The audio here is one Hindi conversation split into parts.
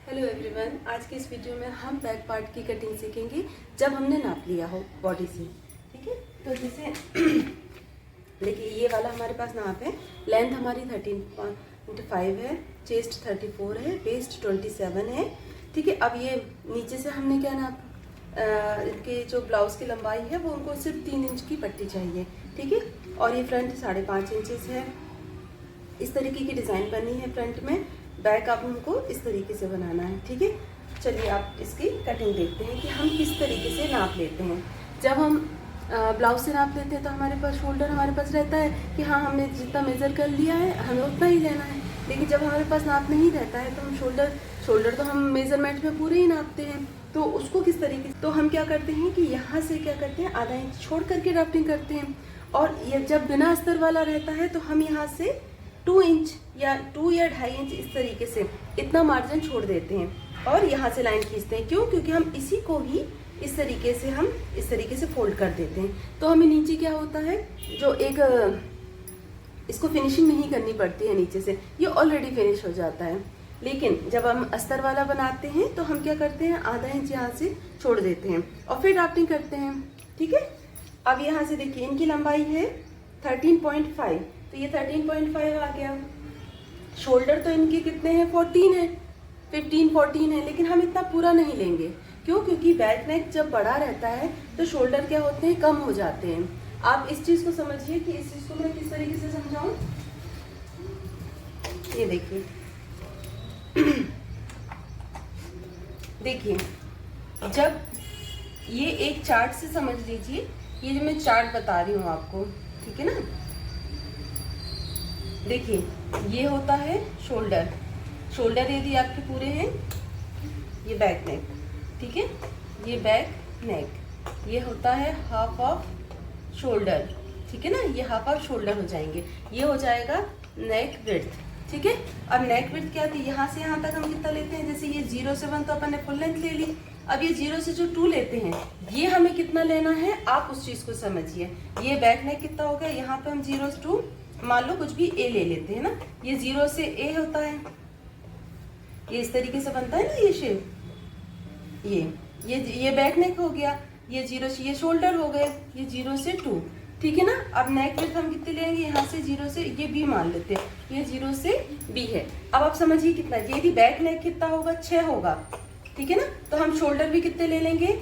हेलो एवरीवन, आज के इस वीडियो में हम बैक पार्ट की कटिंग सीखेंगे जब हमने नाप लिया हो बॉडी से। ठीक है, तो जैसे देखिए ये वाला हमारे पास नाप है। लेंथ हमारी 13.5 है, चेस्ट 34 है, वेस्ट 27 है। ठीक है, अब ये नीचे से हमने क्या नाप इनके जो ब्लाउज की लंबाई है वो उनको सिर्फ 3 इंच की पट्टी चाहिए। ठीक है, और ये फ्रंट 5.5 इंचेस है। इस तरीके की डिज़ाइन बनी है फ्रंट में। बैक आप हमको इस तरीके से बनाना है। ठीक है, चलिए आप इसकी कटिंग देखते हैं कि हम किस तरीके से नाप लेते हैं। जब हम ब्लाउज से नाप लेते हैं तो हमारे पास शोल्डर हमारे पास रहता है कि हाँ हमने जितना मेज़र कर लिया है हमें उतना ही लेना है। लेकिन जब हमारे पास नाप नहीं रहता है तो हम शोल्डर तो हम मेज़रमेंट में पूरे ही नापते हैं। तो उसको किस तरीके से, तो हम क्या करते हैं कि यहाँ से क्या करते हैं, आधा इंच छोड़ करके ड्राफ्टिंग करते हैं। और ये जब बिना अस्तर वाला रहता है तो हम यहाँ से 2 इंच या 2 या 2.5 इंच इस तरीके से इतना मार्जिन छोड़ देते हैं और यहाँ से लाइन खींचते हैं। क्यों? क्योंकि हम इसी को ही इस तरीके से फोल्ड कर देते हैं। तो हमें नीचे क्या होता है, जो एक इसको फिनिशिंग नहीं करनी पड़ती है नीचे से, ये ऑलरेडी फिनिश हो जाता है। लेकिन जब हम अस्तर वाला बनाते हैं तो हम क्या करते हैं, आधा इंच यहाँ से छोड़ देते हैं और फिर ड्राफ्टिंग करते हैं। ठीक है, अब यहाँ से देखिए इनकी लंबाई है 13.5, तो ये 13.5 आ गया। शोल्डर तो इनके कितने हैं, 14 है, 14 है। लेकिन हम इतना पूरा नहीं लेंगे। क्यों? क्योंकि बैक नेक जब बड़ा रहता है तो शोल्डर क्या होते हैं, कम हो जाते हैं। आप इस चीज को समझिए कि इस चीज को मैं किस तरीके से समझाऊं। ये देखिए देखिए, जब ये एक चार्ट से समझ लीजिए, ये जो मैं चार्ट बता रही हूँ आपको, ठीक है ना। देखिए ये होता है शोल्डर यदि आपके पूरे हैं, ये बैक नेक, ठीक है, ये बैक नेक, ये होता है हाफ ऑफ शोल्डर, ठीक है ना, ये हाफ ऑफ शोल्डर हो जाएंगे। ये हो जाएगा नेक विड्थ। ठीक है, अब नेक विड्थ क्या थी, यहाँ से यहाँ तक हम कितना लेते हैं, जैसे ये 0 से 1 तो अपन ने फुल लेंथ ले ली। अब ये 0 से जो 2 लेते हैं, ये हमें कितना लेना है, आप उस चीज को समझिए। ये बैक नेक कितना हो गया, यहाँ पे हम 0 से 2 मान लो कुछ भी ए ले लेते हैं ना, ये 0 से ए होता है, ये इस तरीके से बनता है ना ये शेप, ये बैक नेक हो गया। ये 0 से ये शोल्डर हो गए, ये 0 से 2, ठीक है ना। अब नेक विड्थ हम कितने लेंगे, यहाँ से 0 से ये बी मान लेते हैं, ये 0 से बी है। अब आप समझिए कितना, यदि बैक नेक कितना होगा, 6 होगा, ठीक है ना। तो हम शोल्डर भी कितने ले लेंगे,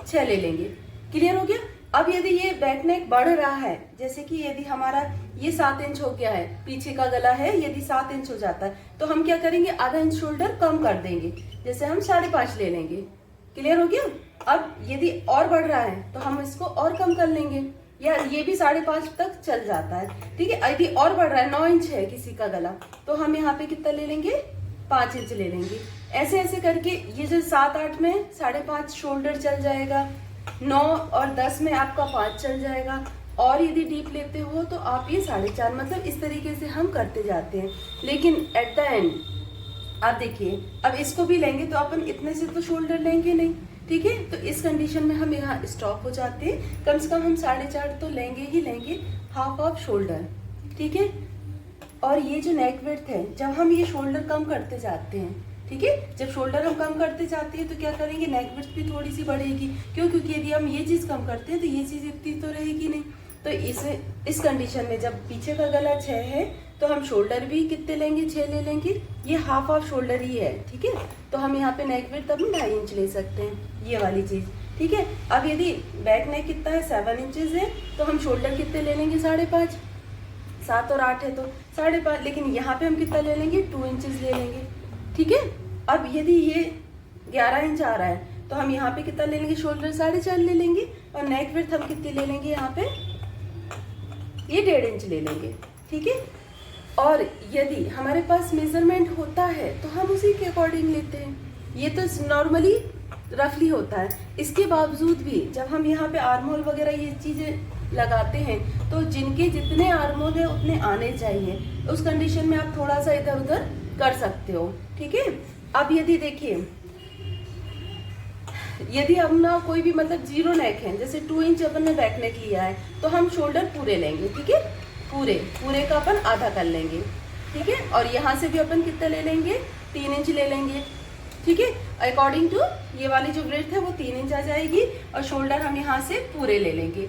6 ले लेंगे। क्लियर हो गया। अब यदि ये बैक नेक बढ़ रहा है, जैसे कि यदि हमारा ये 7 इंच हो गया है, पीछे का गला है, यदि 7 इंच हो जाता है तो हम क्या करेंगे, आधा इंच शोल्डर कम कर देंगे, जैसे हम 5.5 ले लेंगे। क्लियर हो गया। अब यदि और बढ़ रहा है तो हम इसको और कम कर लेंगे, या ये भी 5.5 तक चल जाता है। ठीक है, यदि और बढ़ रहा है, 9 इंच है किसी का गला, तो हम यहाँ पे कितना ले लेंगे, 5 इंच ले लेंगे। ऐसे ऐसे करके ये जो 7-8 में 5.5 शोल्डर चल जाएगा, 9 और 10 में आपका 5 चल जाएगा, और यदि डीप लेते हो तो आप ये 4.5, मतलब इस तरीके से हम करते जाते हैं। लेकिन एट द एंड आप देखिए, अब इसको भी लेंगे तो अपन इतने से तो शोल्डर लेंगे नहीं। ठीक है, तो इस कंडीशन में हम यहाँ स्टॉप हो जाते हैं। कम से कम हम 4.5 तो लेंगे ही लेंगे, हाफ ऑफ शोल्डर। ठीक है, और ये जो नेक विड्थ है, जब हम ये शोल्डर कम करते जाते हैं, ठीक है, जब शोल्डर हम कम करते जाते हैं तो क्या करेंगे, नेक विड्थ भी थोड़ी सी बढ़ेगी। क्यों? क्योंकि यदि हम ये चीज कम करते हैं तो ये चीज इतनी तो रहेगी नहीं। तो इस कंडीशन में जब पीछे का गला 6 है तो हम शोल्डर भी कितने लेंगे, 6 ले लेंगे। ये हाफ ऑफ शोल्डर ही है, ठीक है। तो हम यहाँ पे नेक विड्थ अपनी 2.5 इंच ले सकते हैं, ये वाली चीज। ठीक है, अब यदि बैक नेक कितना है, 7 इंचेस है, तो हम शोल्डर कितने ले लेंगे, 5.5। 7 और 8 है तो 5.5, लेकिन यहाँ पे हम कितना ले लेंगे, 2 इंचेस ले लेंगे। ठीक है, अब यदि ये 11 इंच आ रहा है तो हम यहाँ पे कितना ले लेंगे, शोल्डर 4.5 ले लेंगे, और नेक विड्थ हम कितनी ले लेंगे, यहाँ पे ये 1.5 इंच ले लेंगे। ठीक है, और यदि हमारे पास मेजरमेंट होता है तो हम उसी के अकॉर्डिंग लेते हैं। ये तो नॉर्मली रफली होता है। इसके बावजूद भी जब हम यहाँ पे आर्महोल वगैरह ये चीजें लगाते हैं तो जिनके जितने आर्महोल है उतने आने चाहिए। उस कंडीशन में आप थोड़ा सा इधर उधर कर सकते हो। ठीक है, अब यदि देखिए, यदि हम ना कोई भी मतलब 0 नेक है, जैसे 2 इंच अपन ने बैक नेक लिया है, तो हम शोल्डर पूरे लेंगे। ठीक है, पूरे का अपन आधा कर लेंगे। ठीक है, और यहाँ से भी अपन कितना ले लेंगे, 3 इंच ले लेंगे। ठीक है। अकॉर्डिंग टू ये वाली जो ब्रेथ है वो 3 इंच आ जाएगी और शोल्डर हम यहाँ से पूरे ले लेंगे।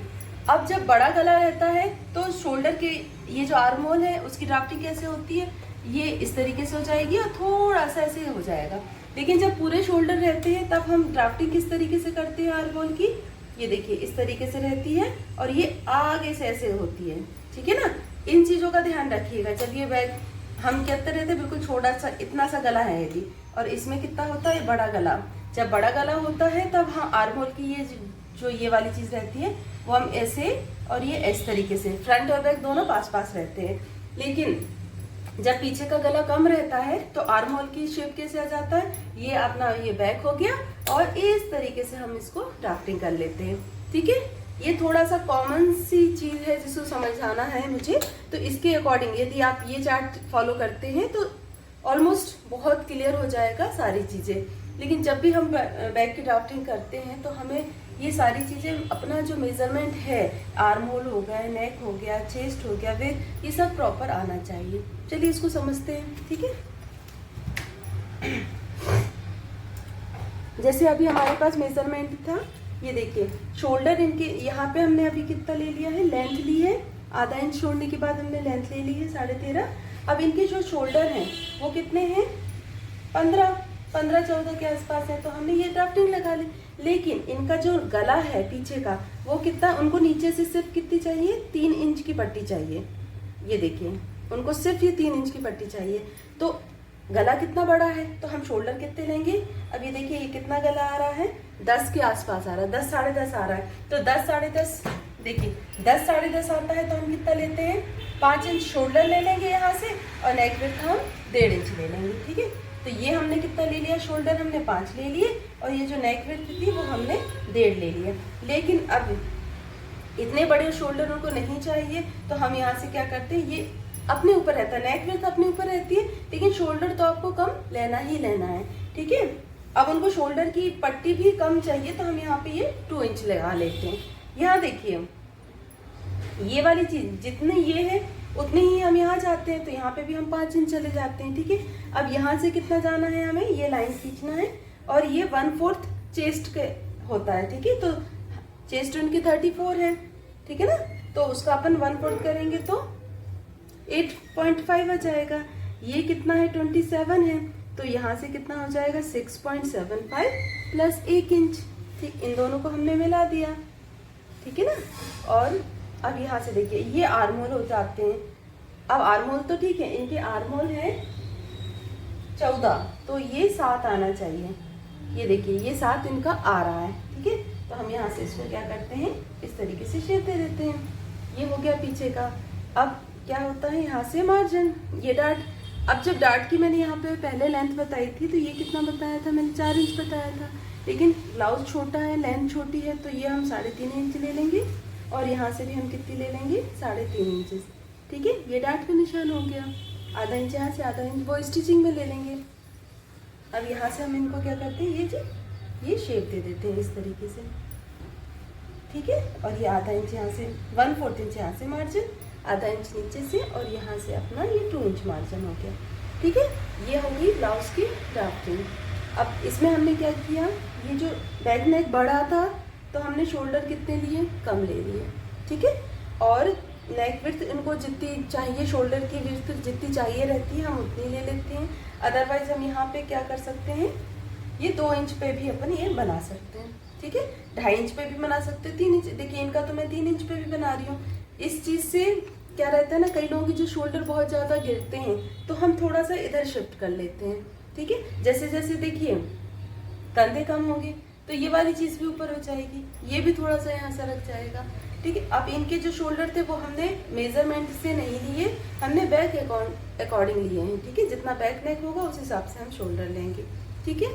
अब जब बड़ा गला रहता है तो शोल्डर के ये जो आर्म होल है उसकी ड्राफ्टिंग कैसे होती है, ये इस तरीके से हो जाएगी और थोड़ा सा ऐसे हो जाएगा। लेकिन जब पूरे शोल्डर रहते हैं तब हम ड्राफ्टिंग किस तरीके से करते हैं आर्म होल की, ये देखिए इस तरीके से रहती है और ये आगे से ऐसे होती है, ठीक है ना। इन चीज़ों का ध्यान रखिएगा। जब ये बैग हम कहते रहते हैं बिल्कुल छोटा सा इतना सा गला है यदि, और इसमें कितना होता है बड़ा गला, जब बड़ा गला होता है तब हाँ आर्म होल की ये जो ये वाली चीज़ रहती है वो हम ऐसे और ये इस तरीके से, फ्रंट और बैक दोनों पास पास रहते हैं। लेकिन जब पीछे का गला कम रहता है तो आर्म होल की शेप कैसे आ जाता है, ये अपना ये बैक हो गया और इस तरीके से हम इसको ड्राफ्टिंग कर लेते हैं, ठीक है। ये थोड़ा सा कॉमन सी चीज़ है जिसको समझाना है मुझे, तो इसके अकॉर्डिंग यदि आप ये चार्ट फॉलो करते हैं तो ऑलमोस्ट बहुत क्लियर हो जाएगा सारी चीज़ें। लेकिन जब भी हम बैक की ड्राफ्टिंग करते हैं तो हमें ये सारी चीज़ें अपना जो मेजरमेंट है, आर्म होल हो गया, नेक हो गया, चेस्ट हो गया, वेट, ये सब प्रॉपर आना चाहिए। चलिए इसको समझते हैं, ठीक है। जैसे अभी हमारे पास मेजरमेंट था, ये देखिए शोल्डर इनके यहाँ पे हमने अभी कितना ले लिया है, लेंथ ली है, आधा इंच छोड़ने के बाद हमने लेंथ ले ली है 13.5। अब इनके जो शोल्डर हैं वो कितने हैं, 15-14 के आसपास है, तो हमने ये ड्राफ्टिंग लगा ली। लेकिन इनका जो गला है पीछे का वो कितना, उनको नीचे से सिर्फ कितनी चाहिए, 3 इंच की पट्टी चाहिए। ये देखिए उनको सिर्फ ये 3 इंच की पट्टी चाहिए। तो गला कितना बड़ा है तो हम शोल्डर कितने लेंगे, अब ये देखिए ये कितना गला आ रहा है, 10 के आसपास आ रहा है, 10 साढ़े 10 आ रहा है। तो 10 साढ़े 10, देखिए 10 साढ़े 10 आता है तो हम कितना लेते हैं, 5 इंच शोल्डर ले लेंगे यहाँ से और नेक विड्थ हम 1.5 इंच ले लेंगे, ठीक है। तो ये हमने कितना ले लिया, शोल्डर हमने 5 ले लिए और ये जो नेक विड्थ थी वो हमने 1.5 ले लिया। लेकिन अब इतने बड़े शोल्डर उनको नहीं चाहिए तो हम यहाँ से क्या करते हैं, ये अपने ऊपर रहता है, नेक विड्थ अपने ऊपर रहती है, लेकिन शोल्डर तो आपको कम लेना ही लेना है, ठीक है। अब उनको शोल्डर की पट्टी भी कम चाहिए तो हम यहाँ पे ये 2 इंच लगा लेते हैं। यहाँ देखिए ये वाली चीज़ जितनी ये है उतनी ही हम यहाँ जाते हैं, तो यहाँ पे भी हम 5 इंच चले जाते हैं, ठीक है। अब यहाँ से कितना जाना है, हमें ये लाइन खींचना है और ये 1/4 चेस्ट के होता है, ठीक है। तो चेस्ट उनकी 34 है, ठीक है ना, तो उसका अपन 1/4 करेंगे तो 8.5 आ जाएगा। ये कितना है, 27 है, तो यहाँ से कितना हो जाएगा 6.75 प्लस 1 इंच, ठीक। इन दोनों को हमने मिला दिया, ठीक है ना। और अब यहाँ से देखिए ये आर्म होल हो जाते हैं। अब आर्म होल तो ठीक है, इनके आर्म होल है 14, तो ये 7 आना चाहिए। ये देखिए ये 7 इनका आ रहा है, ठीक है। तो हम यहाँ से इसको क्या करते हैं, इस तरीके से शेप दे देते हैं। ये हो गया पीछे का। अब क्या होता है, यहाँ से मार्जिन, ये डार्ट। अब जब डार्ट की मैंने यहाँ पे पहले लेंथ बताई थी तो ये कितना बताया था मैंने, 4 इंच बताया था। लेकिन ब्लाउज छोटा है, लेंथ छोटी है, तो ये हम 3.5 इंच ले लेंगे और यहाँ से भी हम कितनी ले लेंगे, 3.5 इंचेस, ठीक है। ये डार्ट का निशान हो गया। आधा इंच यहाँ से, आधा इंच वो स्टिचिंग में ले लेंगे। अब यहाँ से हम इनको क्या करते हैं, ये शेप दे देते हैं इस तरीके से, ठीक है। और ये आधा इंच यहाँ से, 1/4 इंच यहाँ से मार्जिन, आधा इंच नीचे से और यहाँ से अपना ये 2 इंच मार्जिन हो गया, ठीक है। ये हो गई ब्लाउज की ड्राफ्टिंग। अब इसमें हमने क्या किया, ये जो बैक नेक बड़ा था तो हमने शोल्डर कितने लिए, कम ले लिए, ठीक है। और नेक विड्थ इनको जितनी चाहिए, शोल्डर की विड्थ जितनी चाहिए रहती है हम उतनी ले लेते हैं। अदरवाइज हम यहाँ पे क्या कर सकते हैं, ये 2 इंच पे भी अपन ये बना सकते हैं, ठीक है। 2.5 इंच पे भी बना सकते हैं, 3 इंच, देखिए इनका तो मैं 3 इंच पे भी बना रही हूँ। इस चीज़ से क्या रहता है ना, कई लोगों के जो शोल्डर बहुत ज़्यादा गिरते हैं तो हम थोड़ा सा इधर शिफ्ट कर लेते हैं, ठीक है। जैसे जैसे देखिए कंधे कम होंगे तो ये वाली चीज़ भी ऊपर हो जाएगी, ये भी थोड़ा सा यहाँ से रख जाएगा, ठीक है। अब इनके जो शोल्डर थे वो हमने मेजरमेंट से नहीं लिए, हमने बैक अकॉर्डिंग लिए हैं, ठीक है। जितना बैक नेक होगा उस हिसाब से हम शोल्डर लेंगे, ठीक है।